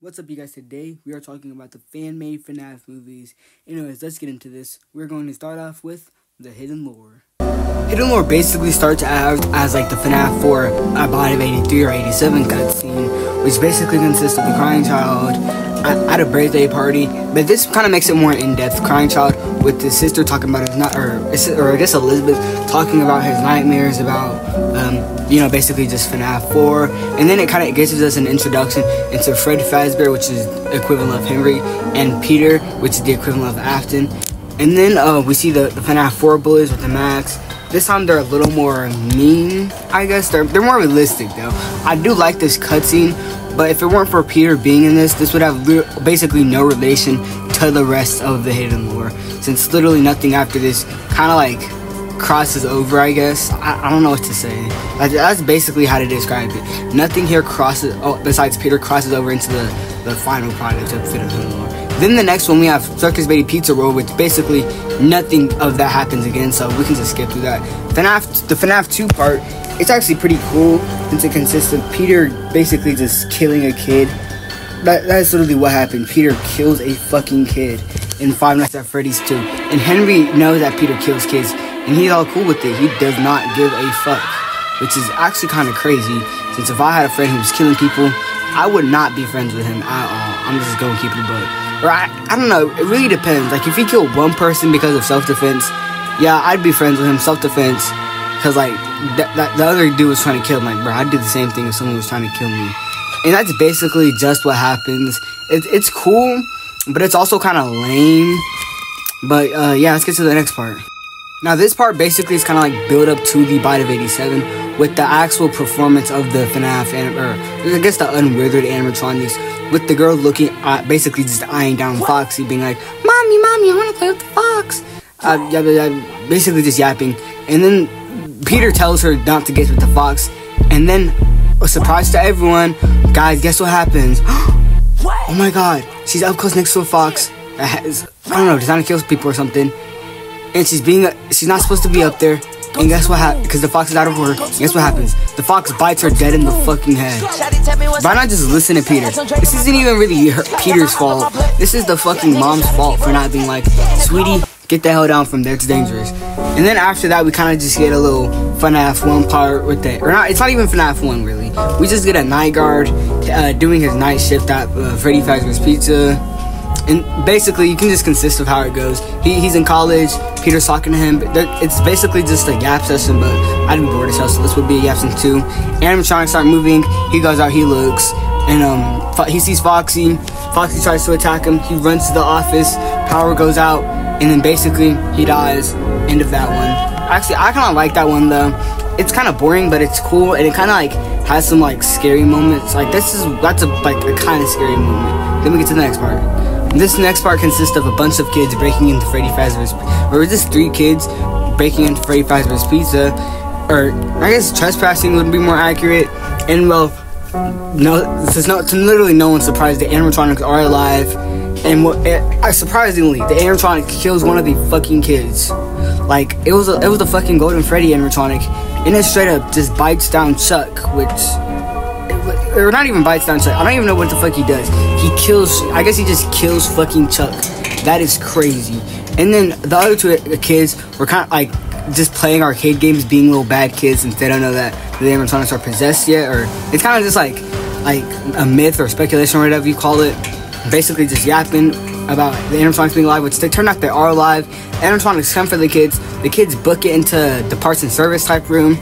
What's up, you guys? Today we are talking about the fan-made FNAF movies. Anyways, let's get into this. We're going to start off with the hidden lore. Hidden lore basically starts as like the FNAF 4 I believe 83 or 87 cutscene, which basically consists of the crying child at a birthday party. But this kind of makes it more in-depth. Crying child with his sister talking about his or I guess Elizabeth talking about his nightmares about basically just FNAF 4, and then it kind of gives us an introduction into Fred Fazbear, which is the equivalent of Henry, and Peter, which is the equivalent of Afton. And then we see the FNAF 4 bullies with the Max. This time they're a little more mean, I guess. They're more realistic though. I do like this cutscene, but if it weren't for Peter being in this would have basically no relation to the rest of the hidden lore, since literally nothing after this kind of like crosses over, I guess. I don't know what to say. That's basically how to describe it. Nothing here crosses, besides Peter, crosses over into the final product of the hidden lore. Then the next one we have Circus Baby Pizza Roll, which basically nothing of that happens again, so we can just skip through that. The FNAF 2 part, it's actually pretty cool since it consists of Peter basically just killing a kid. That's literally what happened. Peter kills a fucking kid in Five Nights at Freddy's 2. And Henry knows that Peter kills kids, and he's all cool with it. He does not give a fuck, which is actually kind of crazy, since if I had a friend who was killing people, I would not be friends with him at all. I'm just going to keep it a buck. Or I don't know, it really depends. Like, if he killed one person because of self-defense, yeah, I'd be friends with him, self-defense, because, like, the other dude was trying to kill him. Like, bro, I'd do the same thing if someone was trying to kill me. And that's basically just what happens. It's cool, but it's also kind of lame. But, yeah, let's get to the next part. Now, this part basically is kind of like build up to the Bite of 87 with the actual performance of the FNAF, or I guess the unwithered animatronics, with the girl looking at, basically just eyeing down Foxy, being like, Mommy, I want to play with the fox. Basically just yapping. And then Peter tells her not to get with the fox. And then, a surprise to everyone, guys, guess what happens? Oh my god, she's up close next to a fox that has, I don't know, designed to kill people or something. And she's not supposed to be up there. And guess what happens? Because the fox is out of order. Guess what happens? The fox bites her dead in the fucking head. Why not just listen to Peter? This isn't even really Peter's fault. This is the fucking mom's fault for not being like, sweetie, get the hell down from there. It's dangerous. And then after that, we kind of just get a little FNAF 1 part with that. Or not, it's not even FNAF 1, really. We just get a night guard doing his night shift at Freddy Fazbear's Pizza. And basically, you can just consist of how it goes. He's in college, Peter's talking to him. It's basically just a yap session, but I'd be bored as hell, so this would be a yap session too. Animatronics start moving, he goes out, he looks, and he sees Foxy. Foxy tries to attack him, he runs to the office, power goes out, and then basically, he dies. End of that one. Actually, I kind of like that one though. It's kind of boring, but it's cool, and it kind of like has some like scary moments. Like that's a kind of scary moment. Then we get to the next part. This next part consists of a bunch of kids breaking into Freddy Fazbear's, or just 3 kids breaking into Freddy Fazbear's Pizza, or I guess trespassing would be more accurate. And well, literally no one's surprised the animatronics are alive. And surprisingly, the animatronic kills one of the fucking kids. Like it was a fucking Golden Freddy animatronic, and it straight up just bites down Chuck, or not even bites down Chuck. I don't even know what the fuck he does. I guess he just kills fucking Chuck. That is crazy. And then the other 2 kids were kind of like just playing arcade games, being little bad kids, since they don't know that the animatronics are possessed yet, or it's kind of just like a myth or speculation or whatever you call it. Basically just yapping about the animatronics being alive, which they turn out they are alive. Animatronics come for the kids book it into the parts and service type room.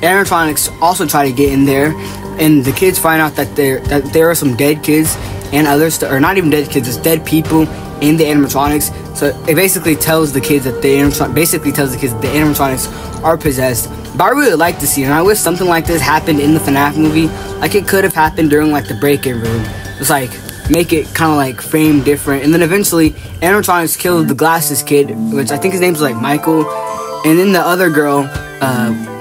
Animatronics also try to get in there, and the kids find out that there are some dead kids and others, or not even dead kids, it's dead people in the animatronics. So it basically tells the kids that the animatronics are possessed. But I really like to see it, and I wish something like this happened in the FNAF movie. Like it could have happened during like the break-in room. It's like make it kind of like frame different, and then eventually animatronics kill the glasses kid, which I think his name's like Michael, and then the other girl,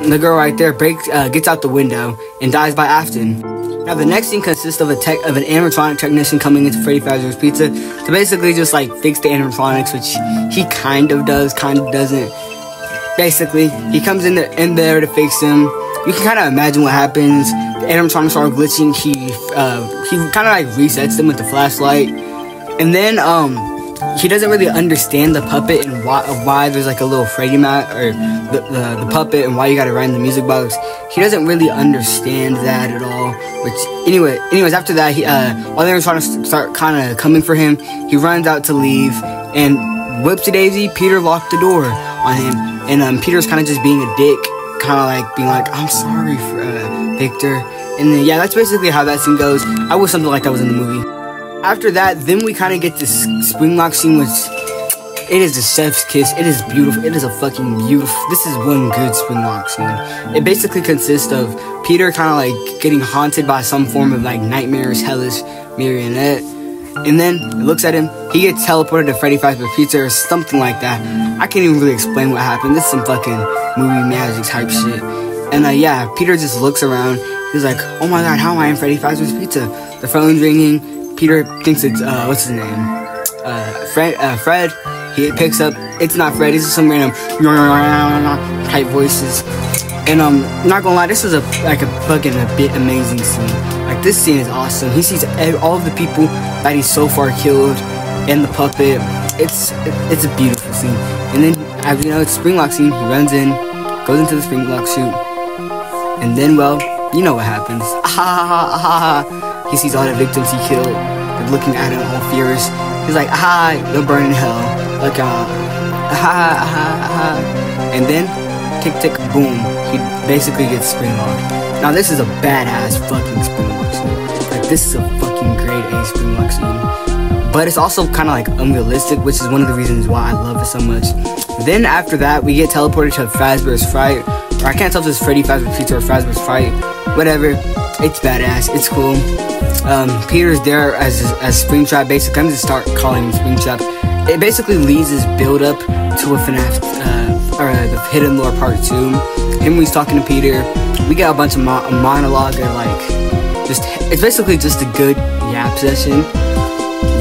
the girl right there, gets out the window and dies by Afton. Now the next scene consists of an animatronic technician coming into Freddy Fazbear's Pizza to basically just like fix the animatronics, which he kind of does, kind of doesn't. Basically, he comes in there to fix them, you can kind of imagine what happens. The animatronics start glitching. He kind of like resets them with the flashlight, and then he doesn't really understand the puppet and why there's like a little Freddy mat, or the puppet, and why you gotta run the music box. He doesn't really understand that at all. Which anyways, after that, while they're trying to start kind of coming for him, he runs out to leave, and whoopsie daisy, Peter locked the door on him, and Peter's kind of just being a dick, kind of like being like, I'm sorry for Victor, and then yeah, that's basically how that scene goes. I wish something like that was in the movie. After that, then we kind of get this spring lock scene, which it is a chef's kiss. It is beautiful. It is a fucking beautiful. This is one good spring lock scene. It basically consists of Peter kind of like getting haunted by some form of like nightmarish, hellish marionette, and then it looks at him. He gets teleported to Freddy Fazbear's Pizza or something like that. I can't even really explain what happened. This is some fucking movie magic type shit. And yeah, Peter just looks around. He's like, oh my god, how am I in Freddy Fazbear's Pizza? The phone's ringing. Peter thinks it's, what's his name? Fred. He picks up, it's not Fred, it's just some random type voices. And not gonna lie, this is a fucking a bit amazing scene. Like, this scene is awesome. He sees all of the people that he's so far killed, and the puppet. It's a beautiful scene. And then, as you know, it's a spring lock scene. He runs in, goes into the spring lock chute, and then, well, you know what happens. He sees all the victims he killed. They're looking at him all furious. He's like, you'll burn in hell. Like, and then, tick, tick, boom. He basically gets spring locked. Now, this is a badass fucking spring lock scene. Like, this is a fucking grade A spring lock scene. But it's also kind of like unrealistic, which is one of the reasons why I love it so much. Then after that, we get teleported to Fazbear's Fright. Or I can't tell if it's Freddy Fazbear's Pizza or Fazbear's Fright. Whatever. It's badass. It's cool. Peter's there as Springtrap. Basically, I'm just start calling him Springtrap. It basically leads his build up to a FNAF, or the Hidden Lore Part 2. Henry's talking to Peter. We got a bunch of monologue, or like, it's basically just a good yap session.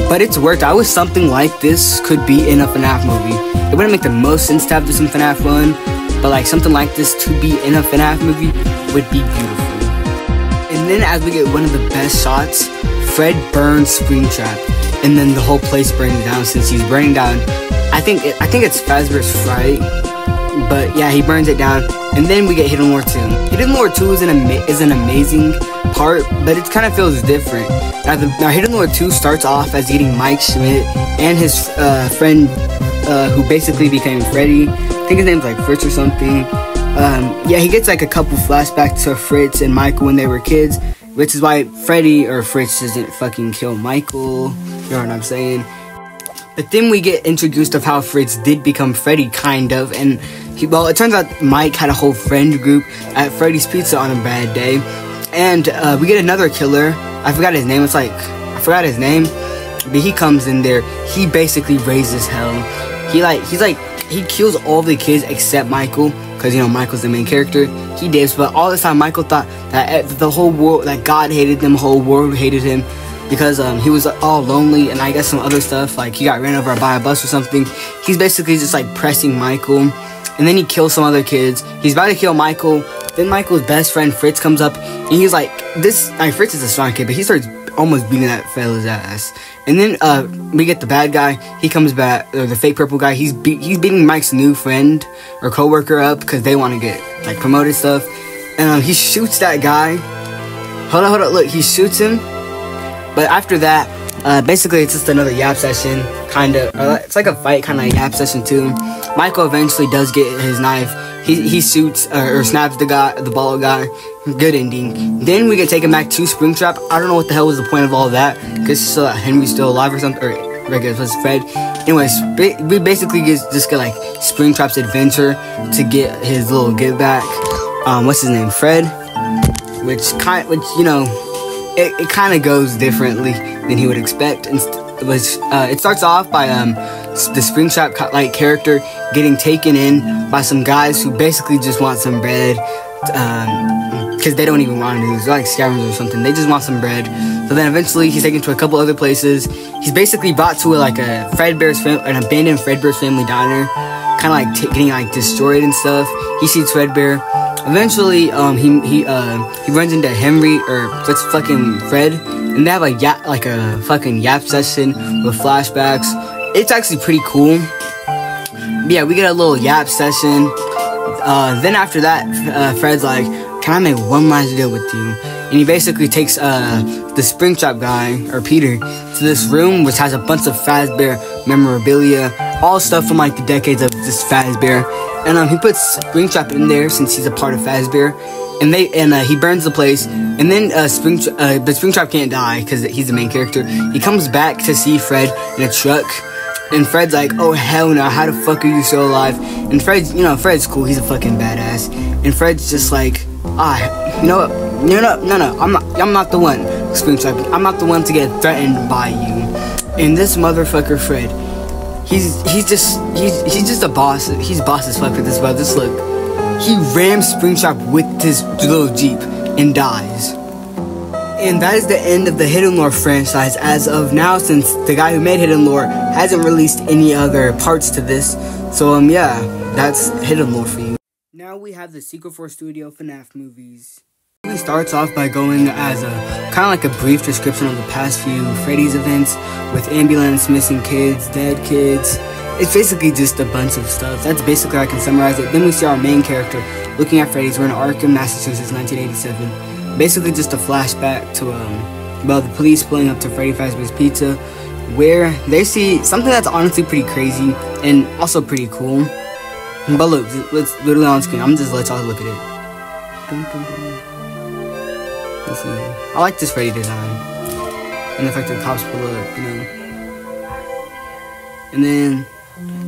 But it's worked. I wish something like this could be in a FNAF movie. It wouldn't make the most sense to have this in FNAF 1, but like something like this to be in a FNAF movie would be beautiful. And then as we get one of the best shots, Fred burns Springtrap, and then the whole place burns down. Since he's burning down, I think it's Fazbear's Fright, but yeah, he burns it down. And then we get Hidden Lore 2. Hidden Lore 2 is an amazing part, but it kind of feels different. Now Hidden Lore 2 starts off as getting Mike Schmidt and his friend, who basically became Freddy. I think his name's like Fritz or something. Yeah, he gets like a couple flashbacks to Fritz and Michael when they were kids, which is why Freddy or Fritz doesn't fucking kill Michael, you know what I'm saying? But then we get introduced of how Fritz did become Freddy, kind of, and well, it turns out Mike had a whole friend group at Freddy's Pizza on a bad day, and we get another killer. I forgot his name. But he comes in there. He basically raises hell. He kills all the kids except Michael, because, you know, Michael's the main character. He dips, but all this time Michael thought that the whole world, that God hated them, the whole world hated him, because he was all lonely, and I guess some other stuff, like he got ran over by a bus or something. He's basically just like pressing Michael, and then he kills some other kids. He's about to kill Michael. Then Michael's best friend Fritz comes up, and he's like, Fritz is a strong kid, but he starts almost beating that fella's ass. And then we get the bad guy. He comes back, or the fake purple guy. He's beating Mike's new friend or coworker up because they want to get like promoted stuff. And he shoots that guy. Hold on, look, he shoots him. But after that, basically it's just another yap session, kind of. It's like a fight, kind of like yap session too. Michael eventually does get his knife. He shoots or snaps the bald guy. Good ending. Then we get taken back to Springtrap. I don't know what the hell was the point of all of that, because Henry's still alive or something, or regular plus Fred. Anyways, we basically just get like Springtrap's adventure to get his little give back. What's his name? Fred. Which you know, it kind of goes differently than he would expect. And it starts off by the Springtrap like character getting taken in by some guys who basically just want some bread, because they don't even want to do this. They're like scavengers or something. They just want some bread. So then eventually he's taken to a couple other places. He's basically brought to an abandoned Fredbear's family diner, kind of like getting like destroyed and stuff. He sees Fredbear. Eventually, he runs into Henry, or that's fucking Fred, and they have a fucking yap session with flashbacks. It's actually pretty cool. But yeah, we get a little yap session. Then after that, Fred's like, "Can I make one last deal with you?" And he basically takes the Springtrap guy, or Peter, to this room which has a bunch of Fazbear memorabilia, all stuff from like the decades of this Fazbear. And he puts Springtrap in there since he's a part of Fazbear, and he burns the place. And then but Springtrap can't die because he's the main character. He comes back to see Fred in a truck, and Fred's like, "Oh hell no! How the fuck are you still alive?" And Fred's cool. He's a fucking badass. And Fred's just like, you know what? No. I'm not the one. Springtrap. I'm not the one to get threatened by you. And this motherfucker Fred, he's just a boss. He's boss as fuck with this, bro. Just look. He rams Springtrap with his little Jeep and dies. And that is the end of the Hidden Lore franchise as of now, since the guy who made Hidden Lore hasn't released any other parts to this. So yeah, that's Hidden Lore for you. Now we have the Secret 4 Studio FNAF movies. The movie starts off by going as a kind of like a brief description of the past few Freddy's events, with ambulance, missing kids, dead kids. It's basically just a bunch of stuff. That's basically how I can summarize it. Then we see our main character looking at Freddy's. We're in Arkham, Massachusetts, 1987. Basically just a flashback to the police pulling up to Freddy Fazbear's Pizza, where they see something that's honestly pretty crazy and also pretty cool. But look, it's literally on screen. I'm just let y'all look at it. Let's see. I like this Freddy design, and the fact that the cops pull up, you know. And then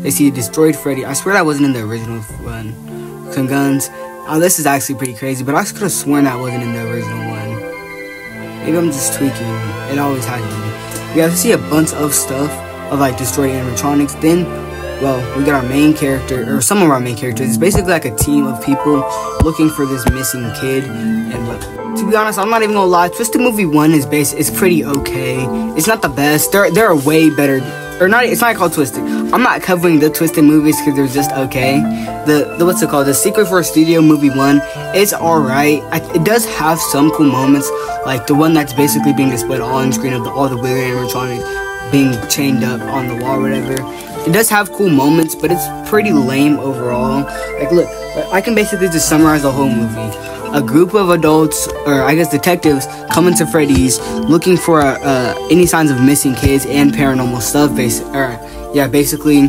they see a destroyed Freddy. I swear that wasn't in the original one. Some guns. Oh, this is actually pretty crazy, but I could have sworn that wasn't in the original one. Maybe I'm just tweaking. It always has to be. We have to see a bunch of stuff of like destroyed animatronics. Then, well, we got our main character, or some of our main characters. It's basically like a team of people looking for this missing kid. And look, to be honest, I'm not even gonna lie. Twisted Movie 1 is pretty okay. It's not the best. There are way better. Or not, it's not called Twisted. I'm not covering the Twisted movies because they're just okay. The what's it called? The Secret 4 Studio Movie 1, it's alright. It does have some cool moments, like the one that's basically being displayed on screen of all the weird animatronics being chained up on the wall or whatever. It does have cool moments, but it's pretty lame overall. Like, look, I can basically just summarize the whole movie. A group of adults, or I guess detectives, come into Freddy's looking for any signs of missing kids and paranormal stuff. Basically,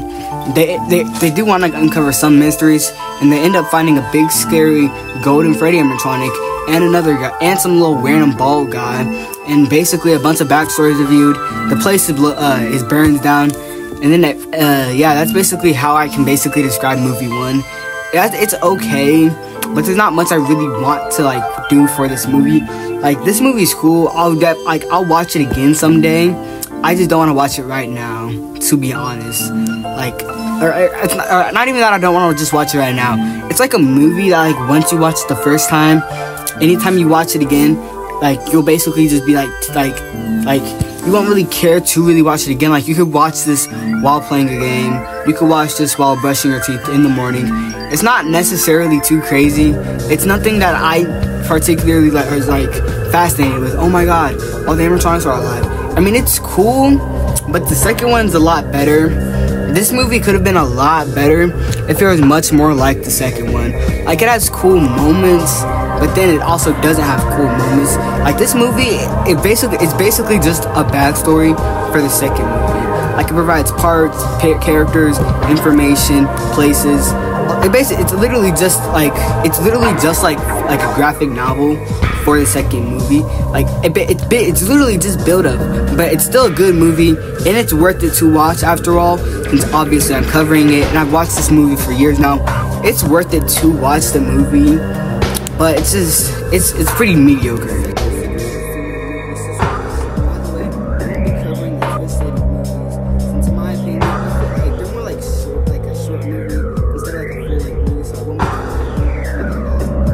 they do want to uncover some mysteries, and they end up finding a big, scary golden Freddy animatronic and another guy and some little random bald guy. And basically, a bunch of backstories reviewed. The place is burned down, and then that's basically how I can basically describe movie 1. It's okay, but there's not much I really want to like do for this movie. Like, this movie's cool. I'll watch it again someday. I just don't want to watch it right now, to be honest. Like, it's not even that I don't want to just watch it right now. It's like a movie that, like, once you watch it the first time, anytime you watch it again, like, you'll basically just be like you won't really care to really watch it again. Like, you could watch this while playing a game. You could watch this while brushing your teeth in the morning. It's not necessarily too crazy. It's nothing that I particularly was fascinated with. Oh my god, all the animatronics are alive. I mean, it's cool, but the second one's a lot better. This movie could have been a lot better if it was much more like the second one. Like, it has cool moments, but then it also doesn't have cool moments. Like, this movie, it's basically just a backstory for the second movie. Like, it provides parts, characters, information, places. It's literally just like a graphic novel for the second movie. Like, it's literally just build up, but it's still a good movie, and it's worth it to watch after all, since obviously I'm covering it and I've watched this movie for years now. It's worth it to watch the movie, but it's pretty mediocre.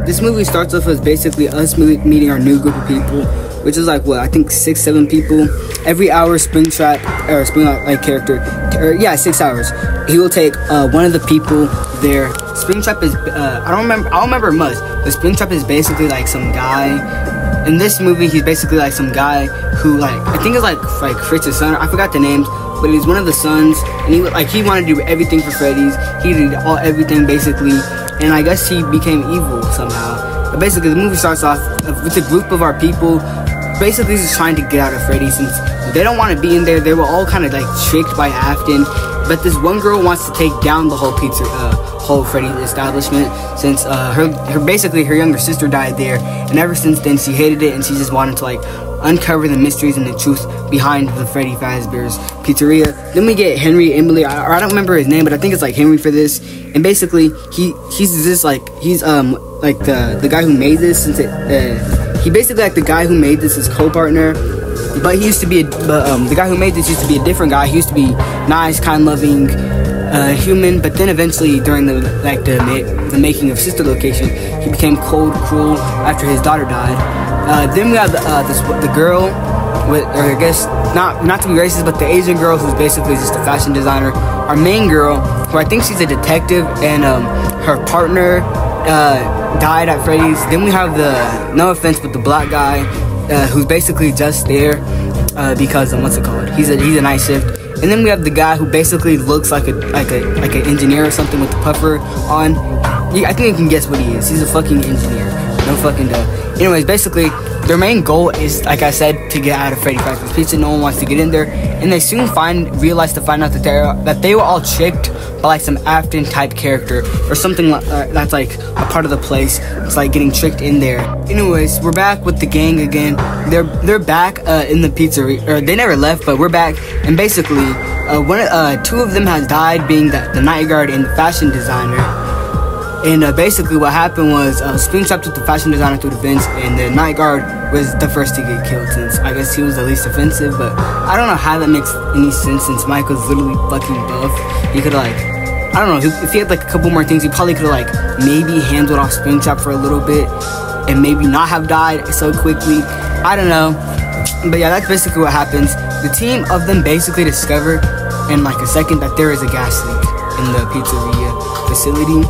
This movie starts off as basically us meeting our new group of people which is like what I think 6-7 people every hour. Springtrap or Springtrap character, or yeah, 6 hours. He will take one of the people there. Springtrap is I don't remember much, but Springtrap is basically like some guy. In this movie, he's basically like some guy who I think it's like Fritz's son. I forgot the names, but he's one of the sons, and he wanted to do everything for Freddy's. He did everything basically, and I guess he became evil somehow. But basically, the movie starts off with a group of our people, basically just trying to get out of Freddy since they don't want to be in there. They were all kind of like tricked by Afton, but this one girl wants to take down the whole whole Freddy establishment since her younger sister died there, and ever since then she hated it and she just wanted to uncover the mysteries and the truth behind the Freddy Fazbear's Pizzeria. Then we get Henry Emily, I don't remember his name, but I think it's like Henry for this. And basically he's this he's the guy who made this, since he basically the guy who made this is co-partner. But he used to be the guy who made this used to be a different guy. He used to be nice, kind, loving, human. But then eventually, during the making of Sister Location, he became cold, cruel after his daughter died. Then we have the girl with, or I guess not to be racist, but the Asian girl who's basically just a fashion designer. Our main girl, who I think she's a detective, and her partner died at Freddy's. Then we have no offense, but the black guy. Who's basically just there because what's it called? He's a night shift. And then we have the guy who basically looks like an engineer or something with the puffer on. I think you can guess what he is. He's a fucking engineer. No fucking duh. Anyways, basically their main goal is, like I said, to get out of Freddy Fazbear's Pizza. No one wants to get in there, and they soon realize out that they were all tricked by some Afton type character or something that's a part of the place. It's getting tricked in there. Anyways, we're back with the gang again. They're back in the pizzeria, or they never left, but we're back. And basically, two of them has died, being the night guard and the fashion designer. And basically what happened was Springtrap took the fashion designer through the vents, and the night guard was the first to get killed, since I guess he was the least offensive. But I don't know how that makes any sense, since Mike was literally fucking buff. He could I don't know, if he had a couple more things, he probably could have maybe handled off Springtrap for a little bit and maybe not have died so quickly. I don't know. But yeah, that's basically what happens. The team of them basically discover in a second that there is a gas leak in the pizzeria facility.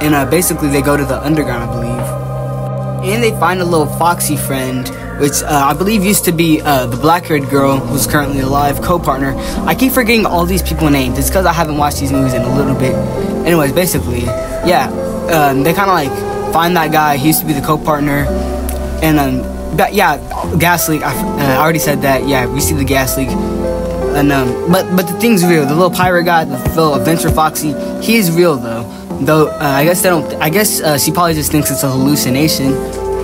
And basically they go to the underground, I believe. And they find a little foxy friend, which I believe used to be the black-haired girl who's currently alive, co-partner. I keep forgetting all these people's names. It's because I haven't watched these movies in a little bit. Anyways, basically, yeah, they kind of find that guy. He used to be the co-partner. And yeah, gas leak. I already said that. Yeah, we see the gas leak. And but the thing's real. The little pirate guy, the little adventure foxy, he is real though. Though I guess they don't. I guess she probably just thinks it's a hallucination.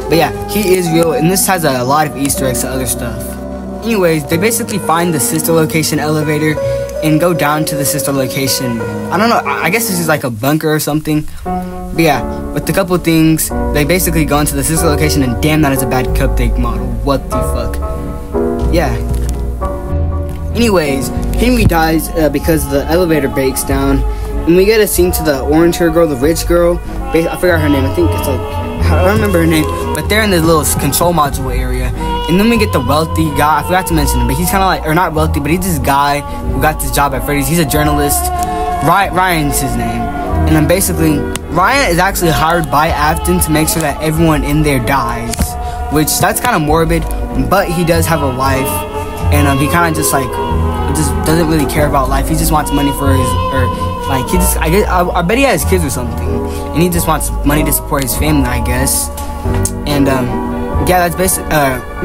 But yeah, he is real, and this has a lot of Easter eggs to other stuff. Anyways, they basically find the Sister Location elevator and go down to the Sister Location. I don't know. I guess this is a bunker or something. But yeah, with a couple of things, they basically go into the Sister Location, and damn, that is a bad cupcake model. What the fuck? Yeah. Anyways, Henry dies because the elevator breaks down. And we get a scene to the orange hair girl, the rich girl. I forgot her name. I think it's I don't remember her name. But they're in this little control module area. And then we get the wealthy guy. I forgot to mention him, but he's kind of or not wealthy, but he's this guy who got this job at Freddy's. He's a journalist. Ryan's his name. And then basically, Ryan is actually hired by Afton to make sure that everyone in there dies. Which, that's kind of morbid. But he does have a wife. And he kind of just doesn't really care about life. He just wants money for his, I bet he has kids or something, and he just wants money to support his family, I guess. And yeah, that's basically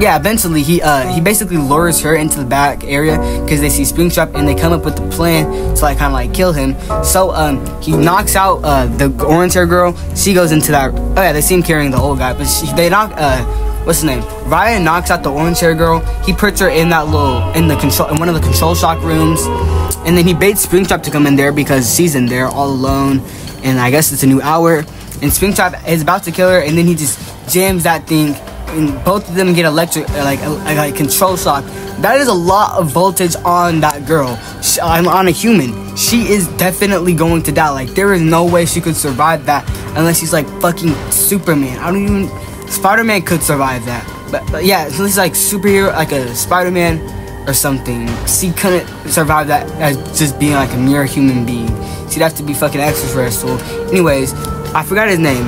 yeah. Eventually, he basically lures her into the back area because they see Springtrap, and they come up with the plan to kind of kill him. So he knocks out the orange hair girl. She goes into that. Oh yeah, they see him carrying the old guy, but they knock what's his name? Ryan knocks out the orange hair girl. He puts her in that in one of the control shock rooms, and then he baits Springtrap to come in there because she's in there all alone, and I guess it's a new hour. And Springtrap is about to kill her, and then he just jams that thing, and both of them get electric, like control shock. That is a lot of voltage on that girl. On a human, she is definitely going to die. There is no way she could survive that unless she's fucking Superman. Spider-Man could survive that, But yeah, he's like superhero, like a Spider-Man or something. He couldn't survive that as just being like a mere human being. So he'd have to be fucking extraterrestrial. Anyways, I forgot his name,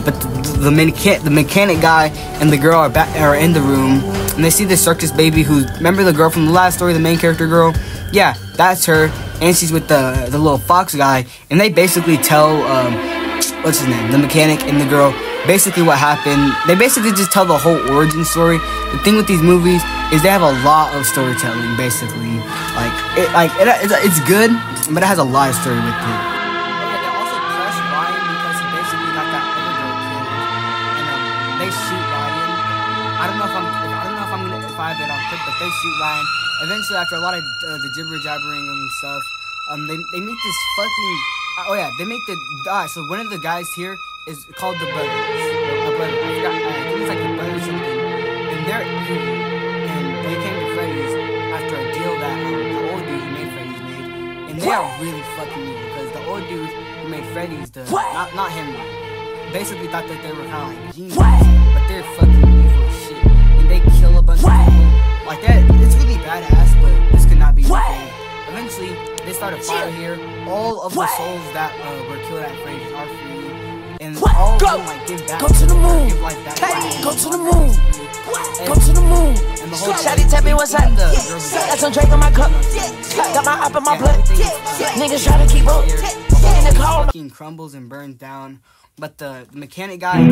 but the mechanic guy and the girl are in the room, and they see the circus baby who, remember the girl from the last story, the main character girl? Yeah, that's her, and she's with the little fox guy, and they basically tell, what's his name, the mechanic and the girl, basically what happened. They basically just tell the whole origin story. The thing with these movies is they have a lot of storytelling, basically. It's good, but it has a lot of story with it. But they shoot Ryan. Eventually, after a lot of the jibber jabbering and stuff, they meet this fucking. Oh yeah, they make the. So one of the guys here is called the Brothers. The Brothers. I forgot. I think it's like the Brothers something. And they're evil. And they came to Freddy's after a deal that the old dude who made Freddy's made. And they are really fucking evil because the old dude who made Freddy's, not him, basically thought that they were kind of like geniuses, but they're fucking evil as shit. And they kill a bunch of people. Like that, it's really badass, but this could not be okay. Eventually, they start a fire here. All of the souls that were killed at Freddy's are free, and all of them like give back. Go to the moon. Give life back. Go to the moon. Go to the moon. And the whole Shawty tell me what's up. Got some drink in my cup. Got my up in my blood. Niggas try to keep up. In the car. Fucking crumbles and burns down, but the mechanic guy.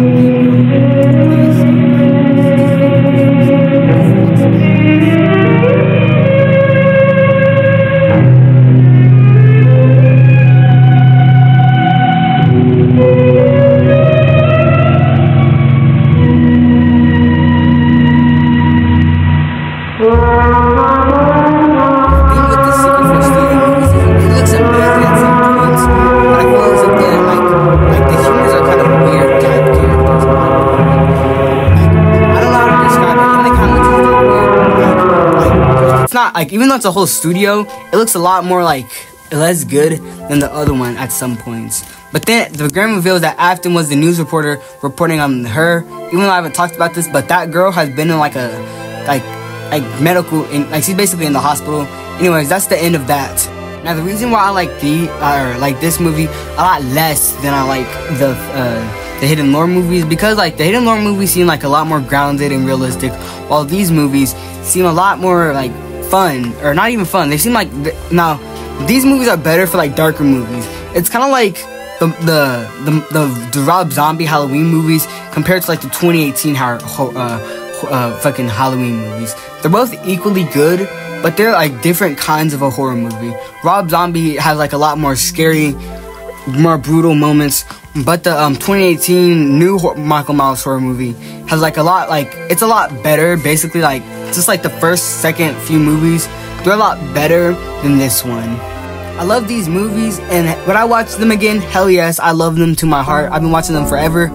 Like, even though it's a whole studio, it looks a lot more like less good than the other one at some points. But then the grand reveal is that Afton was the news reporter reporting on her. Even though I haven't talked about this, but that girl has been in like a medical, she's basically in the hospital. Anyways, that's the end of that. Now the reason why I like this movie a lot less than I like the Hidden Lore movies, because like the Hidden Lore movies seem like a lot more grounded and realistic, while these movies seem a lot more like fun, or not even fun. They seem like now these movies are better for like darker movies. It's kind of like the Rob Zombie Halloween movies compared to like the 2018 fucking Halloween movies. They're both equally good, but they're like different kinds of a horror movie. Rob Zombie has like a lot more scary, more brutal moments, but the 2018 new Michael Myers horror movie has like a lot, like it's a lot better. Basically, like just like the first, second few movies, they're a lot better than this one. I love these movies, and when I watch them again, hell yes, I love them to my heart. I've been watching them forever,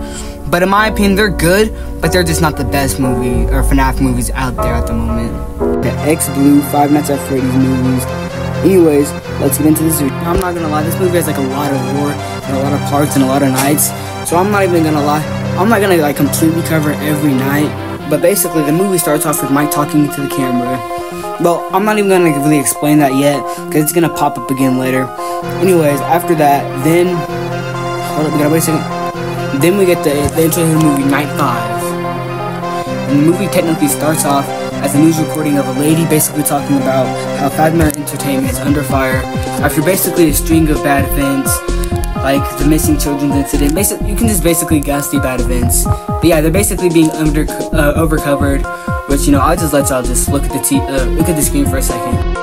but in my opinion, they're good, but they're just not the best movie or FNAF movies out there at the moment. The X-Blue, Five Nights at Freddy's movies. Anyways, let's get into this video. I'm not gonna lie, this movie has like a lot of lore, and a lot of parts, and a lot of nights, so I'm not even gonna lie. I'm not gonna like completely cover every night, but basically the movie starts off with Mike talking to the camera. Well, I'm not even gonna really explain that yet, because it's gonna pop up again later. Anyways, after that, then hold up, we gotta wait a second. Then we get the intro to the movie, Night 5. And the movie technically starts off as a news recording of a lady basically talking about how Fadmer Entertainment is under fire after basically a string of bad events, like the missing children's incident. Basically, you can just basically guess the bad events. But yeah, they're basically being overcovered, which, you know, I'll just let y'all just look at the screen for a second.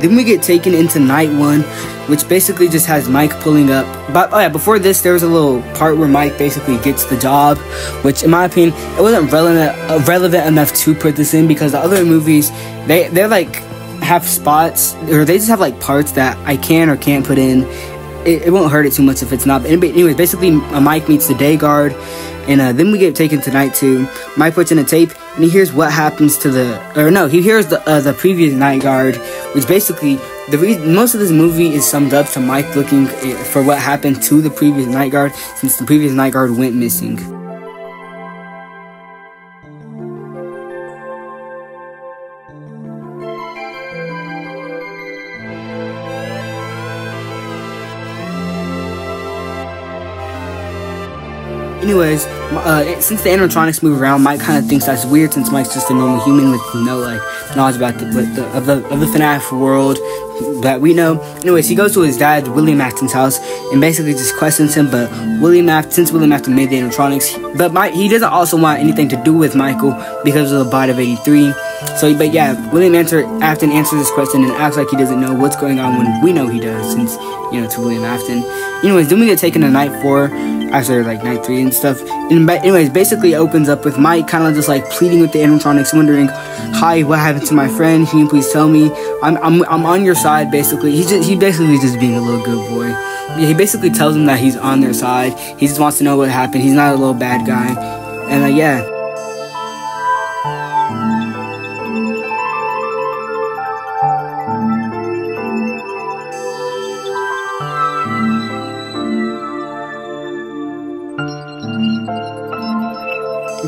Then we get taken into night 1, which basically just has Mike pulling up. But oh yeah, before this, there was a little part where Mike basically gets the job, which in my opinion, it wasn't relevant enough to put this in, because the other movies, they're like have spots, or they just have like parts that I can or can't put in. It won't hurt it too much if it's not. But anyways, basically Mike meets the day guard, and then we get taken to night 2. Mike puts in a tape, and he hears what happens to he hears the previous night guard, which basically most of this movie is summed up to Mike looking for what happened to the previous night guard, since the previous night guard went missing. Anyways, since the animatronics move around, Mike kind of thinks that's weird, since Mike's just a normal human with no like knowledge about the FNAF world that we know. Anyways, he goes to his dad, William Afton's house, and basically just questions him. But since William Afton made the animatronics, he doesn't also want anything to do with Michael because of the bite of 83. So, but yeah, William Afton answers this question and acts like he doesn't know what's going on, when we know he does, since, you know, it's William Afton. Anyways, then we get taken to night 4 after like night 3 and stuff. And anyways, basically opens up with Mike kind of just like pleading with the animatronics, wondering, "Hi, what happened to my friend? Can you please tell me? I'm on your side." Basically, he's basically just being a little good boy. Yeah, he basically tells them that he's on their side. He just wants to know what happened. He's not a little bad guy, and yeah.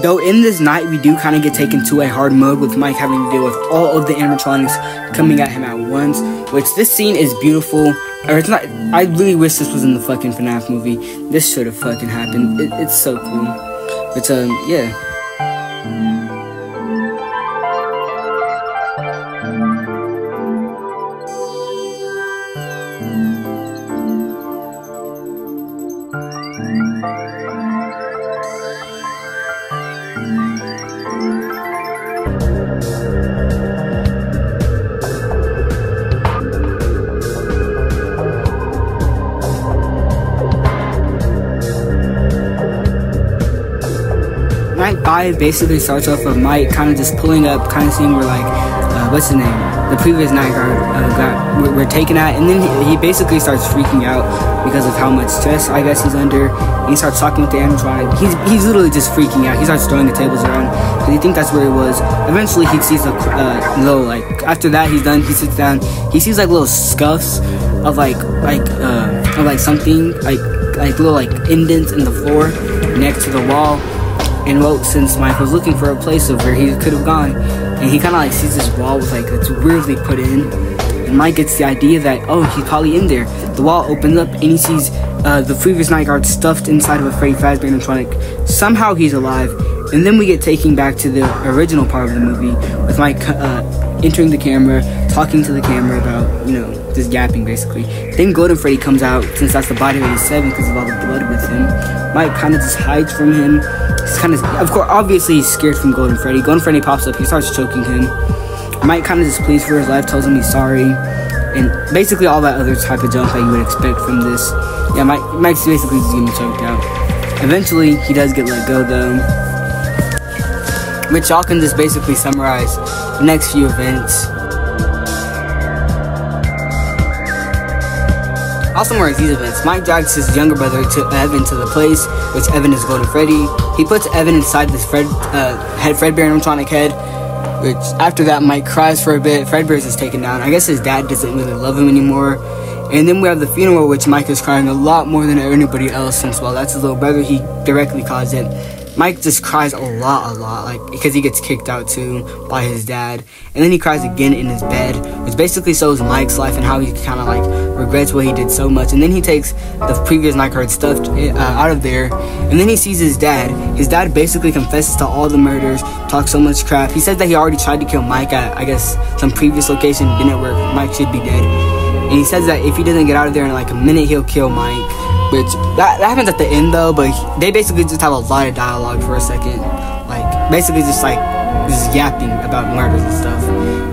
Though in this night, we do kind of get taken to a hard mode, with Mike having to deal with all of the animatronics coming at him at once, which this scene is beautiful. Or it's not. I really wish this was in the fucking FNAF movie. This should have fucking happened. It's so cool. But yeah. Night 5 basically starts off with Mike kind of just pulling up, kind of seeing where like, what's his name? The previous night guard we're taken at, and then he basically starts freaking out because of how much stress I guess he's under. And he starts talking with the animatronic. He's literally just freaking out. He starts throwing the tables around because he thinks that's where he was. Eventually he sees a little, like, after that he's done, he sits down. He sees like little scuffs of like something like little like indents in the floor next to the wall. And well, since Mike was looking for a place of where he could have gone, and he kind of like sees this wall with like it's weirdly put in, and Mike gets the idea that, oh, he's probably in there. The wall opens up and he sees the previous night guard stuffed inside of a Freddy Fazbear animatronic. Somehow he's alive, and then we get taken back to the original part of the movie with Mike entering the camera, talking to the camera about, you know, just yapping basically. Then Golden Freddy comes out, since that's the body of 87 because of all the blood with him. Mike kind of just hides from him. He's kind of course, obviously he's scared from Golden Freddy. Golden Freddy pops up, he starts choking him. Mike kind of just pleads for his life, tells him he's sorry, and basically all that other type of junk that you would expect from this. Yeah, Mike's basically just getting choked out. Eventually, he does get let go though, which y'all can just basically summarize the next few events. I'll summarize these events. Mike drags his younger brother Evan to the place, which Evan is Golden Freddy. He puts Evan inside this Fredbear animatronic head, which after that Mike cries for a bit. Fredbear is taken down. I guess his dad doesn't really love him anymore. And then we have the funeral, which Mike is crying a lot more than anybody else, since, well, that's his little brother. He directly caused it. Mike just cries a lot, like, because he gets kicked out too by his dad. And then he cries again in his bed, which basically shows Mike's life and how he kind of like regrets what he did so much. And then he takes the previous night guard stuffed out of there, and then he sees his dad. His dad basically confesses to all the murders, talks so much crap. He says that he already tried to kill Mike at, I guess, some previous location, didn't work. Mike should be dead. And he says that if he doesn't get out of there in like a minute, he'll kill Mike. Which, that happens at the end though, but they basically just have a lot of dialogue for a second. Like, basically just like just yapping about murders and stuff.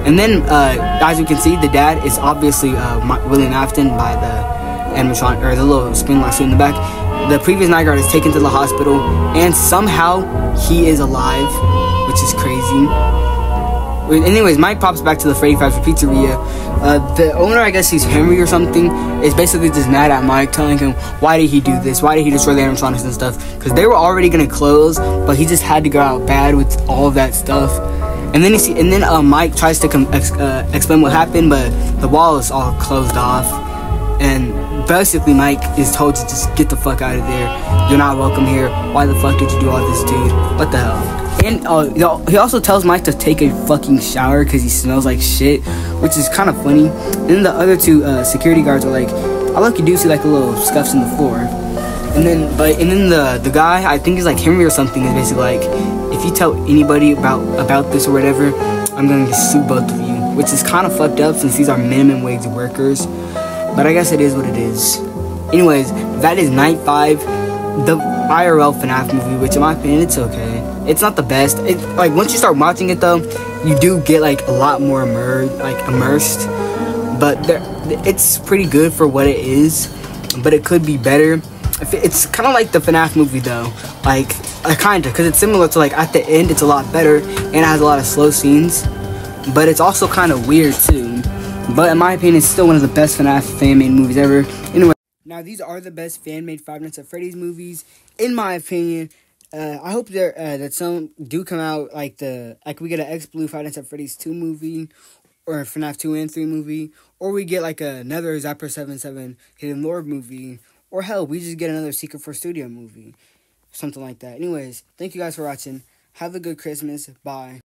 And then, as you can see, the dad is obviously William Afton by the animatronic, or the little spin lock suit in the back. The previous night guard is taken to the hospital, and somehow he is alive, which is crazy. Anyways, Mike pops back to the Freddy Fazbear Pizzeria. The owner, I guess he's Henry or something, is basically just mad at Mike, telling him, why did he do this? Why did he destroy the animatronics and stuff? Because they were already gonna close, but he just had to go out bad with all of that stuff. And then Mike tries to explain what happened, but the wall is all closed off. And basically, Mike is told to just get the fuck out of there. You're not welcome here. Why the fuck did you do all this, dude? What the hell? And he also tells Mike to take a fucking shower because he smells like shit, which is kind of funny. And then the other two security guards are like, I look, you do see like a little scuffs in the floor. And then the guy, I think he's like Henry or something, is basically like, if you tell anybody about this or whatever, I'm going to sue both of you, which is kind of fucked up since these are minimum wage workers. But I guess it is what it is. Anyways, that is night 5, the IRL FNAF movie, which in my opinion, it's okay. It's not the best. Like, once you start watching it though, you do get like a lot more immersed. But it's pretty good for what it is. But it could be better. It's kind of like the FNAF movie though. Like, kind of, because it's similar to, like, at the end, it's a lot better and it has a lot of slow scenes. But it's also kind of weird too. But in my opinion, it's still one of the best FNAF fan-made movies ever. Anyway, now these are the best fan-made Five Nights at Freddy's movies, in my opinion. I hope that some do come out, like we get an X-Blue Five Nights at Freddy's 2 movie, or FNAF 2 and 3 movie, or we get like another Zapper 77 Hidden Lord movie, or hell, we just get another Secret 4 Studio movie, something like that. Anyways, thank you guys for watching. Have a good Christmas. Bye.